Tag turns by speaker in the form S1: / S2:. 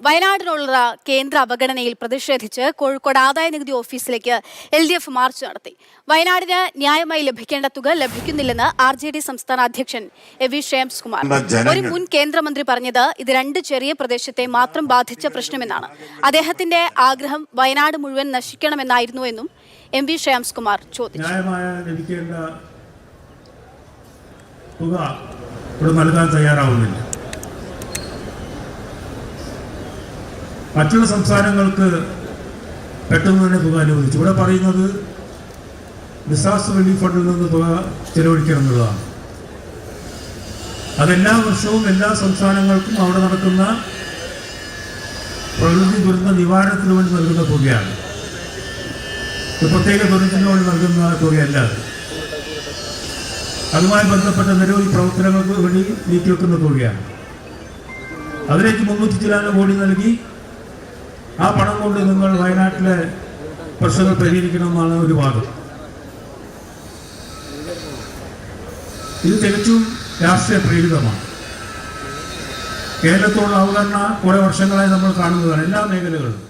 S1: വയനാടിനുള്ള കേന്ദ്ര അവഗണനയിൽ പ്രതിഷേധിച്ച് കോഴിക്കോട് ആദായനികുതി ഓഫീസിലേക്ക് LDF മാർച്ച് നടത്തി. വയനാടിന് ന്യായമായി ലഭിക്കേണ്ട തുക ലഭിക്കുന്നില്ലെന്ന് RJD സംസ്ഥാന അധ്യക്ഷൻ എ വി ശ്രേംസ്കുമാർ. ഒരു മുൻ കേന്ദ്രമന്ത്രി പറഞ്ഞത് ഇത് രണ്ട് ചെറിയ പ്രദേശത്തെ മാത്രം ബാധിച്ച പ്രശ്നമെന്നാണ്. അദ്ദേഹത്തിന്റെ ആഗ്രഹം വയനാട് മുഴുവൻ നശിക്കണമെന്നായിരുന്നുവെന്നും എം വി ശ്രേംസ്കുമാർ ചോദിച്ചു.
S2: നൽകാൻ തയ്യാറാവുന്നില്ല. മറ്റുള്ള സംസ്ഥാനങ്ങൾക്ക് പെട്ടെന്ന് തന്നെ തുക അനുവദിച്ചു. ഇവിടെ പറയുന്നത് ഡിസാസ്റ്റർ റിലീഫ് ഫണ്ടിൽ നിന്ന് തുക ചെലവഴിക്കണം എന്നുള്ളതാണ്. അതെല്ലാ വർഷവും എല്ലാ സംസ്ഥാനങ്ങൾക്കും അവിടെ നടക്കുന്ന പ്രകൃതി ദുരന്ത നിവാരണത്തിന് വേണ്ടി നൽകുന്ന തുകയാണ്. പ്രത്യേക ദുരന്തത്തിന് വേണ്ടി നൽകുന്ന തുകയല്ല. അതുമായി ബന്ധപ്പെട്ട നിരവധി പ്രവർത്തനങ്ങൾക്ക് വേണ്ടി നീക്കിവെക്കുന്ന തുകയാണ്. അതിലേക്ക് 300 കോടി നൽകി ആ പണം കൊണ്ട് നിങ്ങൾ വയനാട്ടിലെ പ്രശ്നങ്ങൾ പരിഹരിക്കണമെന്നാണ് ഒരു വാദം. ഇത് തികച്ചും രാഷ്ട്രീയ പ്രേരിതമാണ്. കേരളത്തോടുള്ള അവഗണന കുറെ വർഷങ്ങളായി നമ്മൾ കാണുന്നതാണ് എല്ലാ മേഖലകളിലും.